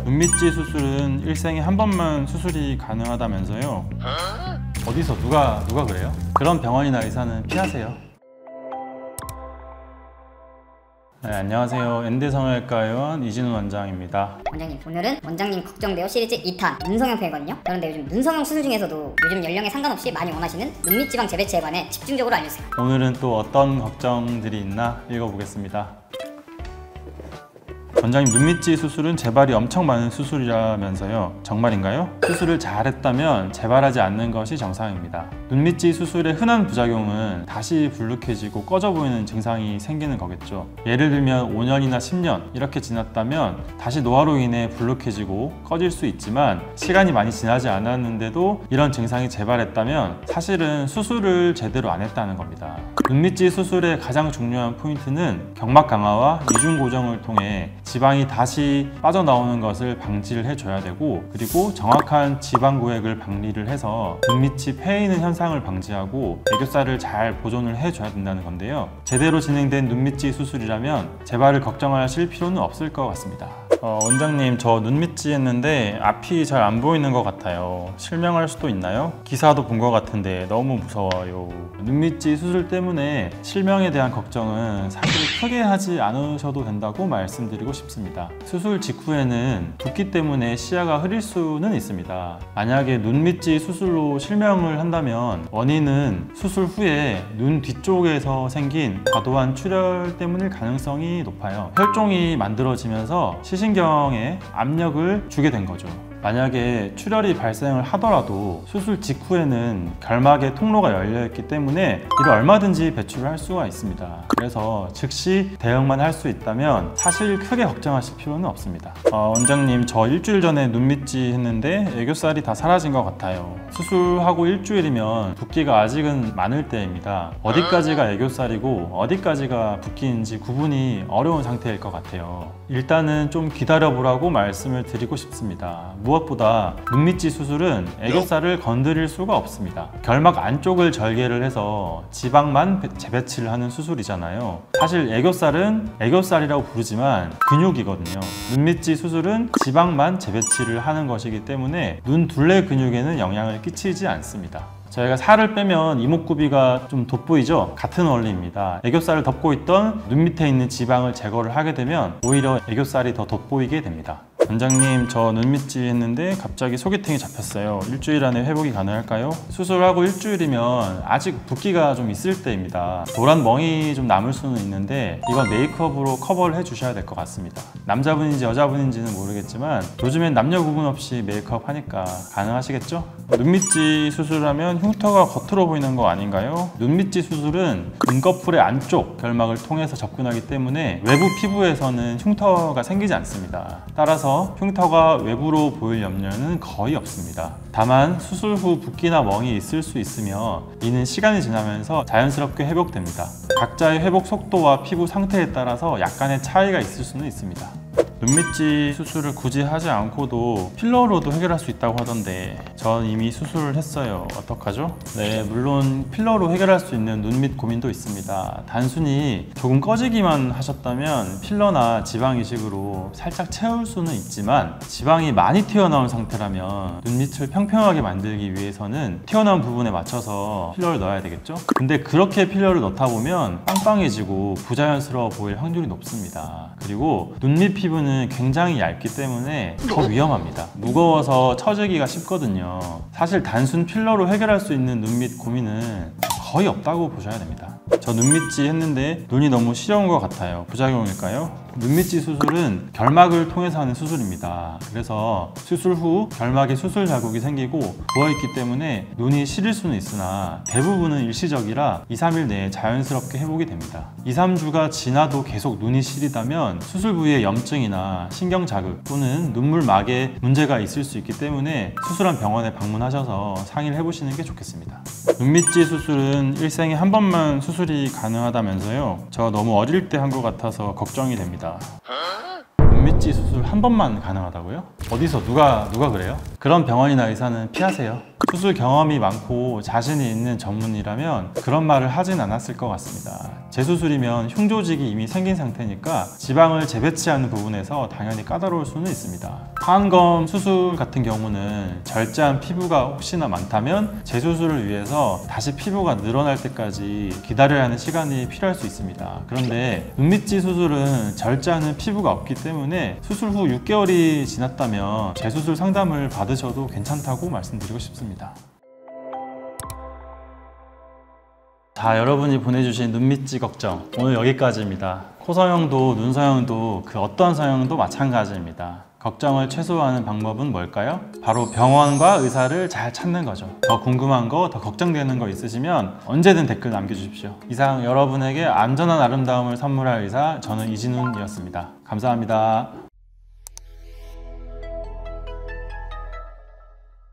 눈밑지 수술은 일생에 한 번만 수술이 가능하다면서요? 어디서 누가 그래요? 그런 병원이나 의사는 피하세요. 네, 안녕하세요. 엔대성형외과의원 이진우 원장입니다. 원장님, 오늘은 원장님 걱정돼요 시리즈 2탄 눈성형 편이거든요. 그런데 요즘 눈성형 수술 중에서도 요즘 연령에 상관없이 많이 원하시는 눈밑지방 재배치에 관해 집중적으로 알려주세요. 오늘은 또 어떤 걱정들이 있나 읽어보겠습니다. 원장님, 눈밑지 수술은 재발이 엄청 많은 수술이라면서요. 정말인가요? 수술을 잘했다면 재발하지 않는 것이 정상입니다. 눈밑지 수술의 흔한 부작용은 다시 불룩해지고 꺼져 보이는 증상이 생기는 거겠죠. 예를 들면 5년이나 10년 이렇게 지났다면 다시 노화로 인해 불룩해지고 꺼질 수 있지만, 시간이 많이 지나지 않았는데도 이런 증상이 재발했다면 사실은 수술을 제대로 안 했다는 겁니다. 눈밑지 수술의 가장 중요한 포인트는 경막 강화와 이중 고정을 통해 지방이 다시 빠져나오는 것을 방지를 해줘야 되고, 그리고 정확한 지방 구획을 박리를 해서 눈밑이 패이는 현상을 방지하고 애교살을 잘 보존을 해줘야 된다는 건데요. 제대로 진행된 눈밑지 수술이라면 재발을 걱정하실 필요는 없을 것 같습니다. 원장님, 저 눈밑지 했는데 앞이 잘 안 보이는 것 같아요. 실명할 수도 있나요? 기사도 본 것 같은데 너무 무서워요. 눈밑지 수술 때문에 실명에 대한 걱정은 사실 크게 하지 않으셔도 된다고 말씀드리고 싶습니다. 수술 직후에는 붓기 때문에 시야가 흐릴 수는 있습니다. 만약에 눈밑지 수술로 실명을 한다면 원인은 수술 후에 눈 뒤쪽에서 생긴 과도한 출혈 때문일 가능성이 높아요. 혈종이 만들어지면서 시신경에 압력을 주게 된 거죠. 만약에 출혈이 발생을 하더라도 수술 직후에는 결막의 통로가 열려있기 때문에 이를 얼마든지 배출을 할 수가 있습니다. 그래서 즉시 대응만 할 수 있다면 사실 크게 걱정하실 필요는 없습니다. 원장님, 저 일주일 전에 눈밑지 했는데 애교살이 다 사라진 것 같아요. 수술하고 일주일이면 붓기가 아직은 많을 때입니다. 어디까지가 애교살이고 어디까지가 붓기인지 구분이 어려운 상태일 것 같아요. 일단은 좀 기다려보라고 말씀을 드리고 싶습니다. 무엇보다 눈밑지 수술은 애교살을 건드릴 수가 없습니다. 결막 안쪽을 절개를 해서 지방만 재배치를 하는 수술이잖아요. 사실 애교살은 애교살이라고 부르지만 근육이거든요. 눈밑지 수술은 지방만 재배치를 하는 것이기 때문에 눈 둘레 근육에는 영향을 끼치지 않습니다. 저희가 살을 빼면 이목구비가 좀 돋보이죠? 같은 원리입니다. 애교살을 덮고 있던 눈 밑에 있는 지방을 제거를 하게 되면 오히려 애교살이 더 돋보이게 됩니다. 원장님, 저 눈밑지 했는데 갑자기 소개팅이 잡혔어요. 일주일 안에 회복이 가능할까요? 수술하고 일주일이면 아직 붓기가 좀 있을 때입니다. 노란 멍이 좀 남을 수는 있는데 이건 메이크업으로 커버를 해주셔야 될 것 같습니다. 남자분인지 여자분인지는 모르겠지만 요즘엔 남녀 구분 없이 메이크업 하니까 가능하시겠죠? 눈밑지 수술하면 흉터가 겉으로 보이는 거 아닌가요? 눈밑지 수술은 눈꺼풀의 안쪽 결막을 통해서 접근하기 때문에 외부 피부에서는 흉터가 생기지 않습니다. 따라서 흉터가 외부로 보일 염려는 거의 없습니다. 다만 수술 후 붓기나 멍이 있을 수 있으며 이는 시간이 지나면서 자연스럽게 회복됩니다. 각자의 회복 속도와 피부 상태에 따라서 약간의 차이가 있을 수는 있습니다. 눈밑지 수술을 굳이 하지 않고도 필러로도 해결할 수 있다고 하던데 전 이미 수술을 했어요. 어떡하죠? 네, 물론 필러로 해결할 수 있는 눈밑 고민도 있습니다. 단순히 조금 꺼지기만 하셨다면 필러나 지방 이식으로 살짝 채울 수는 있지만, 지방이 많이 튀어나온 상태라면 눈밑을 평평하게 만들기 위해서는 튀어나온 부분에 맞춰서 필러를 넣어야 되겠죠? 근데 그렇게 필러를 넣다 보면 빵빵해지고 부자연스러워 보일 확률이 높습니다. 그리고 눈밑 피부는 굉장히 얇기 때문에 더 위험합니다. 무거워서 처지기가 쉽거든요. 사실 단순 필러로 해결할 수 있는 눈밑 고민은 거의 없다고 보셔야 됩니다. 저 눈밑지 했는데 눈이 너무 시려운 것 같아요. 부작용일까요? 눈밑지 수술은 결막을 통해서 하는 수술입니다. 그래서 수술 후 결막에 수술 자국이 생기고 부어있기 때문에 눈이 시릴 수는 있으나 대부분은 일시적이라 2-3일 내에 자연스럽게 회복이 됩니다. 2-3주가 지나도 계속 눈이 시리다면 수술 부위에 염증이나 신경 자극 또는 눈물막에 문제가 있을 수 있기 때문에 수술한 병원에 방문하셔서 상의를 해보시는 게 좋겠습니다. 눈밑지 수술은 일생에 한 번만 수술이 가능하다면서요? 저 너무 어릴 때 한 것 같아서 걱정이 됩니다. 눈밑지 수술 한 번만 가능하다고요? 어디서 누가 그래요? 그런 병원이나 의사는 피하세요. 수술 경험이 많고 자신이 있는 전문이라면 그런 말을 하진 않았을 것 같습니다. 재수술이면 흉조직이 이미 생긴 상태니까 지방을 재배치하는 부분에서 당연히 까다로울 수는 있습니다. 하안검 수술 같은 경우는 절제한 피부가 혹시나 많다면 재수술을 위해서 다시 피부가 늘어날 때까지 기다려야 하는 시간이 필요할 수 있습니다. 그런데 눈밑지 수술은 절제하는 피부가 없기 때문에 수술 후 6개월이 지났다면 재수술 상담을 받으셔도 괜찮다고 말씀드리고 싶습니다. 자, 여러분이 보내주신 눈밑지 걱정 오늘 여기까지입니다. 코 성형도 눈 성형도 그 어떤 성형도 마찬가지입니다. 걱정을 최소화하는 방법은 뭘까요? 바로 병원과 의사를 잘 찾는 거죠. 더 궁금한 거, 더 걱정되는 거 있으시면 언제든 댓글 남겨주십시오. 이상 여러분에게 안전한 아름다움을 선물할 의사, 저는 이진훈이었습니다. 감사합니다.